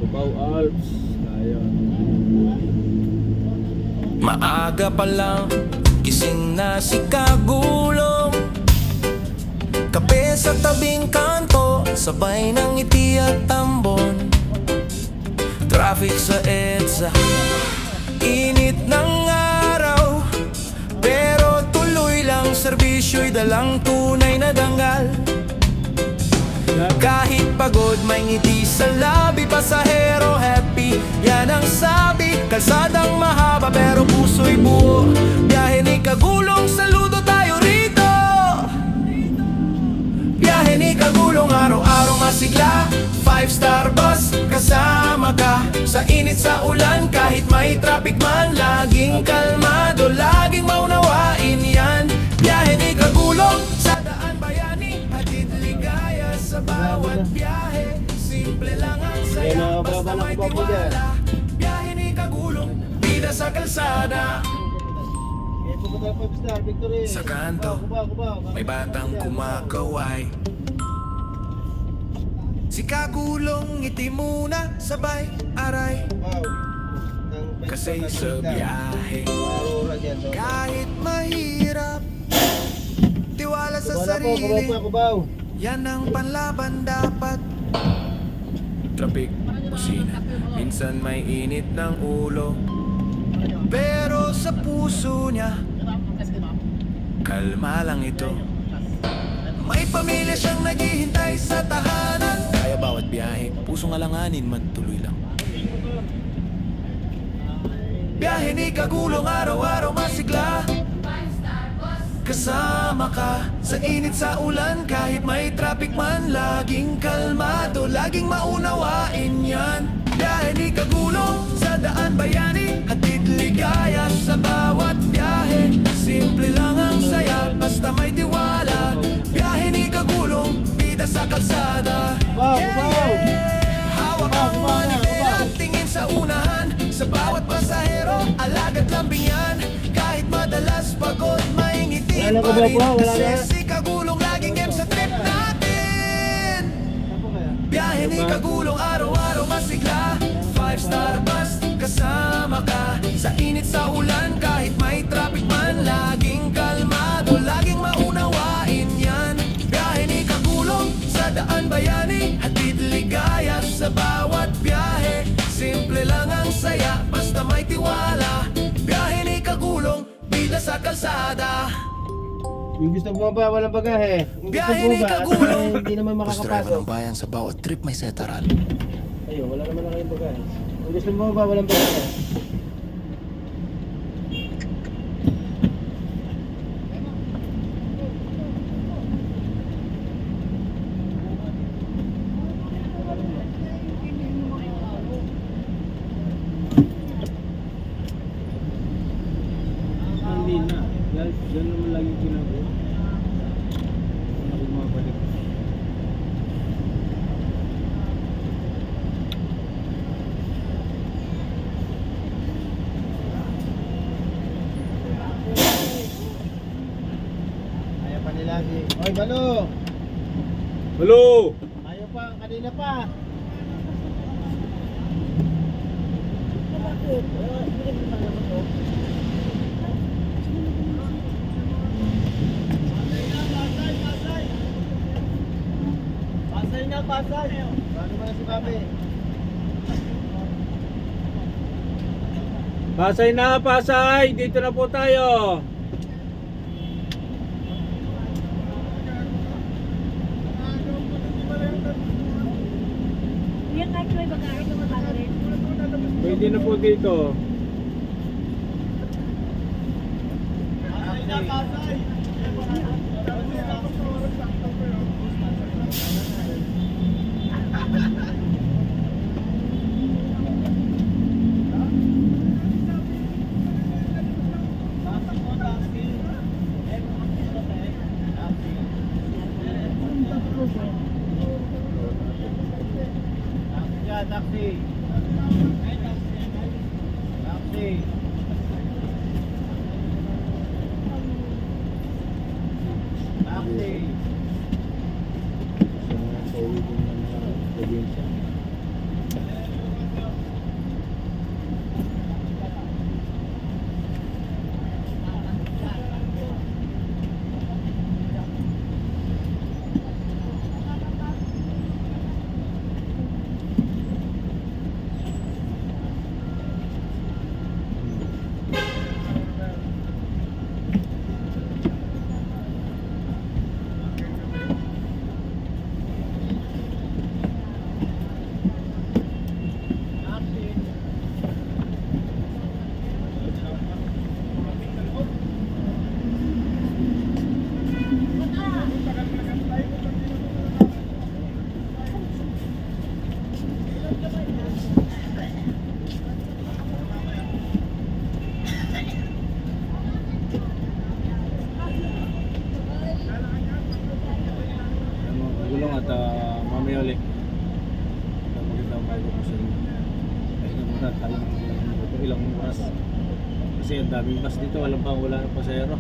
Cubao Alps. Ayun. Maaga pa lang, gising na si Kagulong. Kape sa tabing kanto, sabay ng ngiti at tambon. Traffic sa EDSA, init ng araw, pero tuloy lang serbisyo'y dalang tunay na dangal. Kahit pagod may ngiti sa labi, pasahero happy, yan ang sabi. Kalsadang mahaba pero puso'y buo, biyahe ni Kagulong, saludo tayo rito. Biyahe ni Kagulong, araw-araw masigla, 5-star bus, kasama ka. Sa init sa ulan, kahit may traffic man, laging kalmado, laging maunawain yan. Biyahe ni Kagulong, sa daan bayani, hatid ligaya sa bawat biyahe. Simple lang ang saya, basta may tiwala. Biyahe ni Kagulong, bida sa kalsada. Sa kanto, may batang kumakaway. Si Kagulong ngiti muna, sabay aray. Kasi sa biyahe, kahit mahirap, tiwala sa sarili, yan ang panlaban dapat. Traffic, busina, minsan may init ng ulo, pero sa puso niya, kalma lang ito. May pamilya siyang naghihintay sa tahanan, kaya bawat biyahe, pusong alanganin man tuloy lang. Biyahe ni Kagulong, araw-araw masigla, kasama ka. Sa init sa ulan, kahit may traffic man, laging kalmado, laging maunawain yan. Biyahe ni Kagulong, sa daan bayani, hatid ligaya sa bawat biyahe. Simple lang ang saya, basta may tiwala. Biyahe ni Kagulong, bida sa kalsada. Hawak ang manila, tingin sa unahan, sa bawat pasahero, alagad lambing yan. Kahit madalas pagod, may ngiti pa rin. Kasi si Kagulong laging game sa trip natin. Biyahe ni Kagulong, araw-araw masigla, 5-star bus, kasama ka. Sa init sa ulan, kahit may traffic man, laging kalmado, laging maunawain yan. Biyahe ni Kagulong, sa daan bayani, hatid ligaya sa bawat biyahe. Simple lang ang saya, basta may tiwala. Biyahe ni Kagulong, bida sa kalsada. Yung gusto bumaba, walang bagahe. Yung gusto Biyahe ni bumaba, Kagulong, hindi naman bus driver makakapasok. ng bayan, sa bawat trip may setaran. Ayun, wala naman na kayong bagahe. Yung gusto bumaba, walang bagahe. Hindi na. Yan naman lagi ginagawa. Ako bumabalik. Ayaw pa nila si... Oy, Balo! Hello! Ayaw pa, kanina pa. Pasay na, pasay! Paano ba na si Papi? Pasay na, Pasay! Dito na po tayo! Yan kahit may bagahe, lumabas rin. Pwede na po dito. Pasay na, pasay! Taxi. Taxi. Taxi. probinsya. Gulong at mamaya ulit. Maganda ang bago ko sa inyo. Kaya muna tayo ng ilang oras. Kasi ang daming bus dito, wala na pasahero.